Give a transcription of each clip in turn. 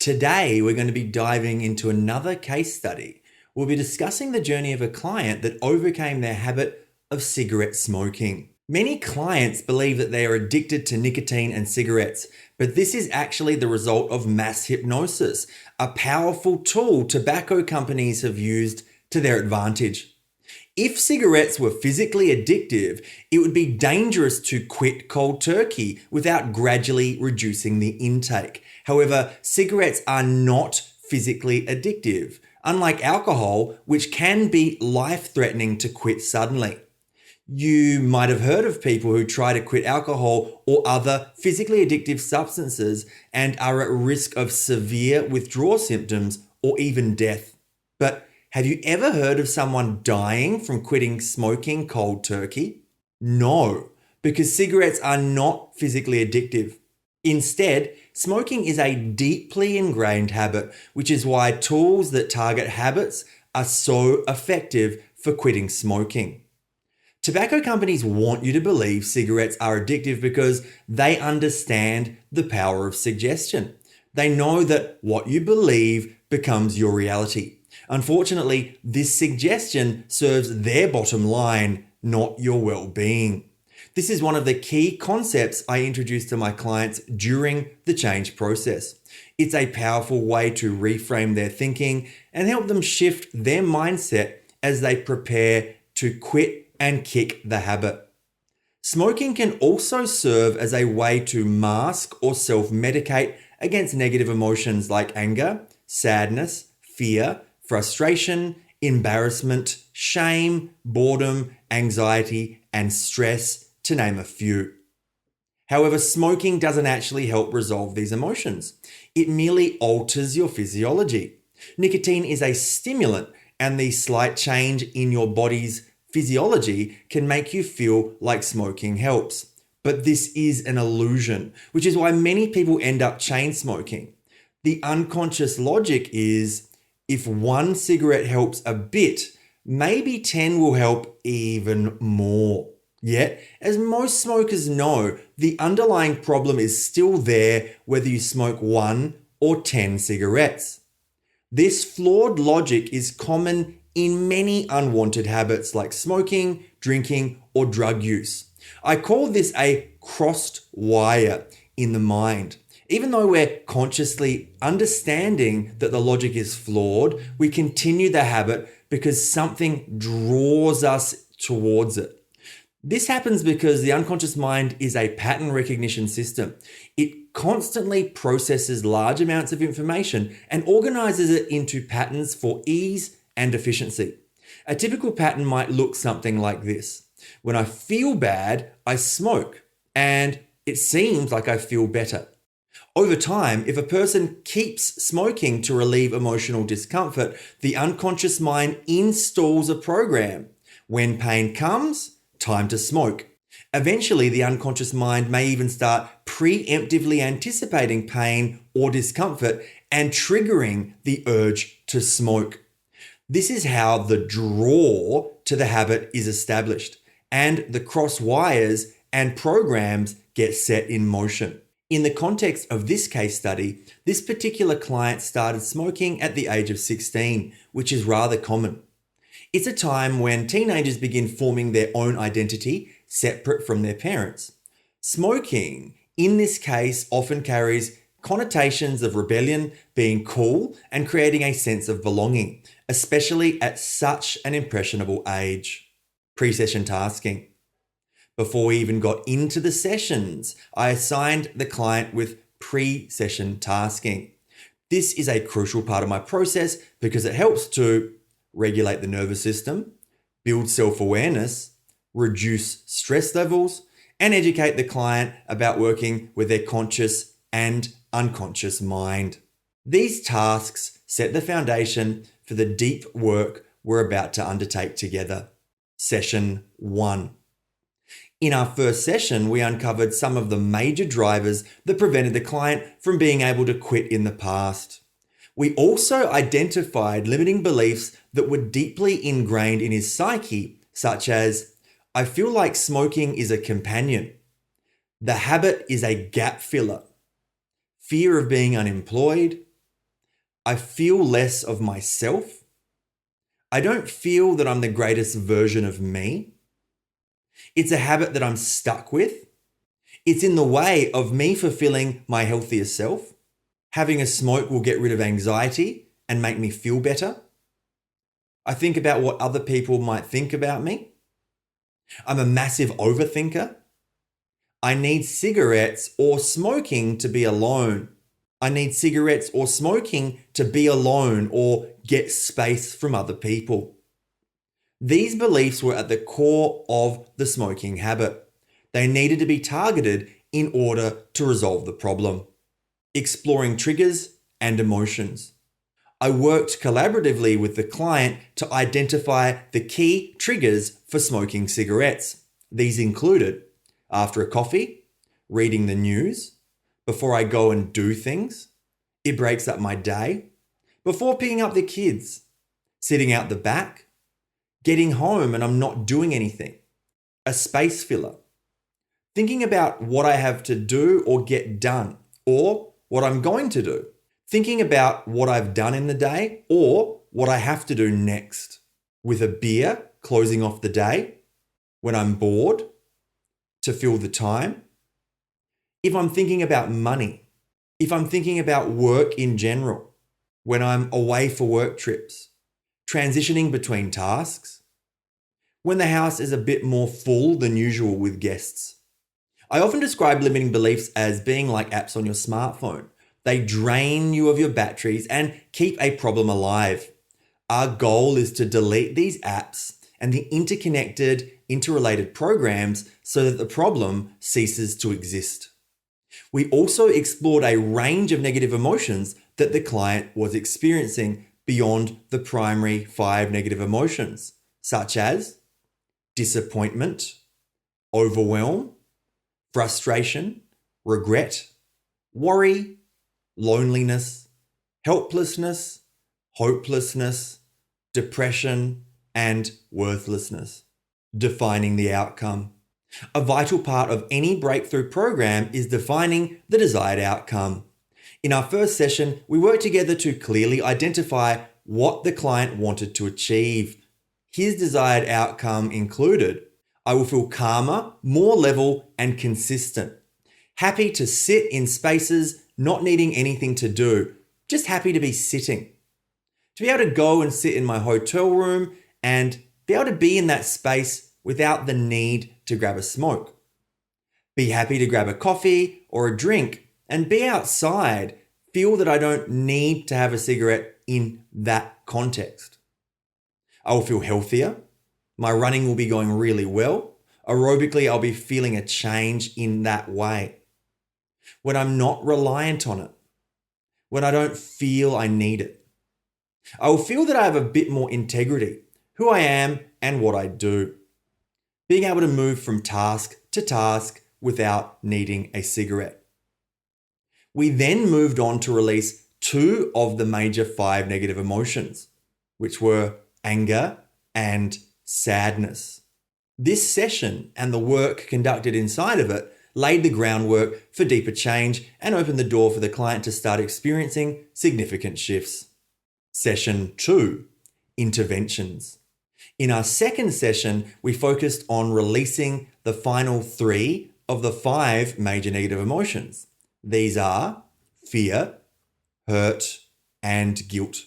Today, we're going to be diving into another case study. We'll be discussing the journey of a client that overcame their habit of cigarette smoking. Many clients believe that they are addicted to nicotine and cigarettes, but this is actually the result of mass hypnosis, a powerful tool tobacco companies have used to their advantage. If cigarettes were physically addictive, it would be dangerous to quit cold turkey without gradually reducing the intake. However, cigarettes are not physically addictive, unlike alcohol, which can be life-threatening to quit suddenly. You might have heard of people who try to quit alcohol or other physically addictive substances and are at risk of severe withdrawal symptoms or even death. But have you ever heard of someone dying from quitting smoking cold turkey? No, because cigarettes are not physically addictive. Instead, smoking is a deeply ingrained habit, which is why tools that target habits are so effective for quitting smoking. Tobacco companies want you to believe cigarettes are addictive because they understand the power of suggestion. They know that what you believe becomes your reality. Unfortunately, this suggestion serves their bottom line, not your well-being. This is one of the key concepts I introduce to my clients during the change process. It's a powerful way to reframe their thinking and help them shift their mindset as they prepare to quit and kick the habit. Smoking can also serve as a way to mask or self-medicate against negative emotions like anger, sadness, fear, frustration, embarrassment, shame, boredom, anxiety, and stress, to name a few. However, smoking doesn't actually help resolve these emotions. It merely alters your physiology. Nicotine is a stimulant, and the slight change in your body's physiology can make you feel like smoking helps. But this is an illusion, which is why many people end up chain smoking. The unconscious logic is, if one cigarette helps a bit, maybe 10 will help even more. Yet, as most smokers know, the underlying problem is still there whether you smoke 1 or 10 cigarettes. This flawed logic is common in many unwanted habits like smoking, drinking, or drug use. I call this a crossed wire in the mind. Even though we're consciously understanding that the logic is flawed, we continue the habit because something draws us towards it. This happens because the unconscious mind is a pattern recognition system. It constantly processes large amounts of information and organizes it into patterns for ease and efficiency. A typical pattern might look something like this. When I feel bad, I smoke, and it seems like I feel better. Over time, if a person keeps smoking to relieve emotional discomfort, the unconscious mind installs a program. When pain comes, time to smoke. Eventually, the unconscious mind may even start preemptively anticipating pain or discomfort and triggering the urge to smoke. This is how the draw to the habit is established, and the cross wires and programs get set in motion. In the context of this case study, this particular client started smoking at the age of 16, which is rather common. It's a time when teenagers begin forming their own identity separate from their parents. Smoking, in this case, often carries connotations of rebellion, being cool, and creating a sense of belonging, especially at such an impressionable age. Pre-session tasking. Before we even got into the sessions, I assigned the client with pre-session tasking. This is a crucial part of my process because it helps to regulate the nervous system, build self-awareness, reduce stress levels, and educate the client about working with their conscious and unconscious mind. These tasks set the foundation for the deep work we're about to undertake together. Session 1. In our first session, we uncovered some of the major drivers that prevented the client from being able to quit in the past. We also identified limiting beliefs that were deeply ingrained in his psyche, such as, I feel like smoking is a companion. The habit is a gap filler. Fear of being unemployed. I feel less of myself. I don't feel that I'm the greatest version of me. It's a habit that I'm stuck with. It's in the way of me fulfilling my healthier self. Having a smoke will get rid of anxiety and make me feel better. I think about what other people might think about me. I'm a massive overthinker. I need cigarettes or smoking to be alone. I need cigarettes or smoking to be alone or get space from other people. These beliefs were at the core of the smoking habit. They needed to be targeted in order to resolve the problem. Exploring triggers and emotions. I worked collaboratively with the client to identify the key triggers for smoking cigarettes. These included after a coffee, reading the news, before I go and do things, it breaks up my day, before picking up the kids, sitting out the back, getting home and I'm not doing anything, a space filler, thinking about what I have to do or get done, or what I'm going to do, thinking about what I've done in the day or what I have to do next, with a beer closing off the day, when I'm bored, to fill the time, if I'm thinking about money, if I'm thinking about work in general, when I'm away for work trips, transitioning between tasks, when the house is a bit more full than usual with guests. I often describe limiting beliefs as being like apps on your smartphone. They drain you of your batteries and keep a problem alive. Our goal is to delete these apps and the interconnected, interrelated programs so that the problem ceases to exist. We also explored a range of negative emotions that the client was experiencing beyond the primary 5 negative emotions, such as disappointment, overwhelm, frustration, regret, worry, loneliness, helplessness, hopelessness, depression, and worthlessness. Defining the outcome. A vital part of any breakthrough program is defining the desired outcome. In our first session, we worked together to clearly identify what the client wanted to achieve. His desired outcome included, I will feel calmer, more level, and consistent. Happy to sit in spaces, not needing anything to do, just happy to be sitting. To be able to go and sit in my hotel room and be able to be in that space without the need to grab a smoke. Be happy to grab a coffee or a drink and be outside, feel that I don't need to have a cigarette in that context. I will feel healthier. My running will be going really well. Aerobically, I'll be feeling a change in that way. When I'm not reliant on it. When I don't feel I need it. I will feel that I have a bit more integrity, who I am and what I do. Being able to move from task to task without needing a cigarette. We then moved on to release 2 of the major 5 negative emotions, which were anger and sadness. This session and the work conducted inside of it laid the groundwork for deeper change and opened the door for the client to start experiencing significant shifts. Session 2, interventions. In our second session, we focused on releasing the final 3 of the 5 major negative emotions. These are fear, hurt, and guilt.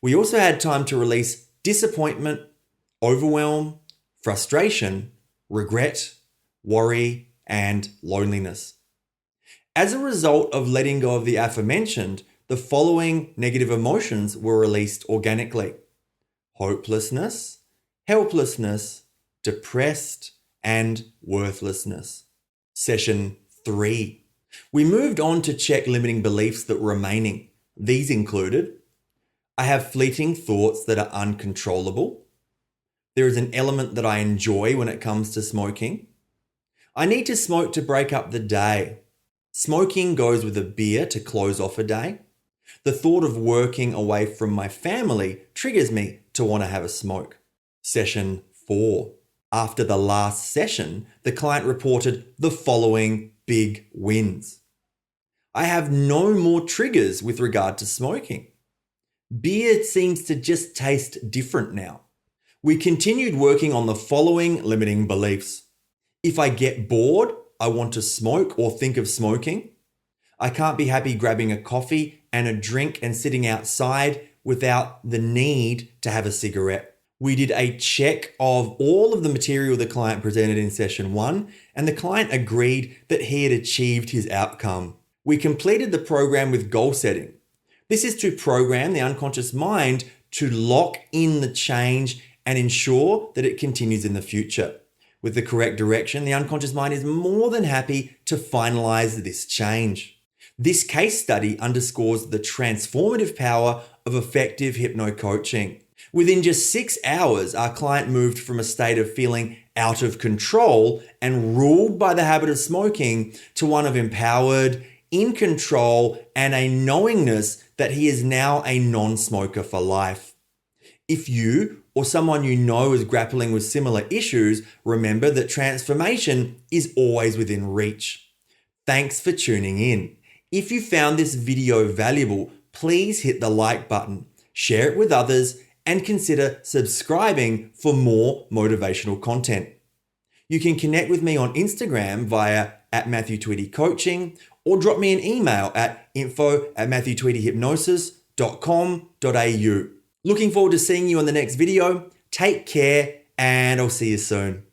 We also had time to release disappointment, overwhelm, frustration, regret, worry, and loneliness. As a result of letting go of the aforementioned, the following negative emotions were released organically: hopelessness, helplessness, depressed, and worthlessness. Session 3. We moved on to check limiting beliefs that were remaining. These included, I have fleeting thoughts that are uncontrollable. There is an element that I enjoy when it comes to smoking. I need to smoke to break up the day. Smoking goes with a beer to close off a day. The thought of working away from my family triggers me to want to have a smoke. Session 4. After the last session, the client reported the following big wins. I have no more triggers with regard to smoking. Beer seems to just taste different now. We continued working on the following limiting beliefs. If I get bored, I want to smoke or think of smoking. I can't be happy grabbing a coffee and a drink and sitting outside without the need to have a cigarette. We did a check of all of the material the client presented in session 1, and the client agreed that he had achieved his outcome. We completed the program with goal setting. This is to program the unconscious mind to lock in the change and ensure that it continues in the future. With the correct direction, the unconscious mind is more than happy to finalize this change. This case study underscores the transformative power of effective hypno-coaching. Within just 6 hours, our client moved from a state of feeling out of control and ruled by the habit of smoking to one of empowered, in control, and a knowingness that he is now a non-smoker for life. If you or someone you know is grappling with similar issues, remember that transformation is always within reach. Thanks for tuning in. If you found this video valuable, please hit the like button, share it with others, and consider subscribing for more motivational content. You can connect with me on Instagram via @MatthewTweedieCoaching or drop me an email at info@MatthewTweedieHypnosis.com.au. Looking forward to seeing you on the next video. Take care, and I'll see you soon.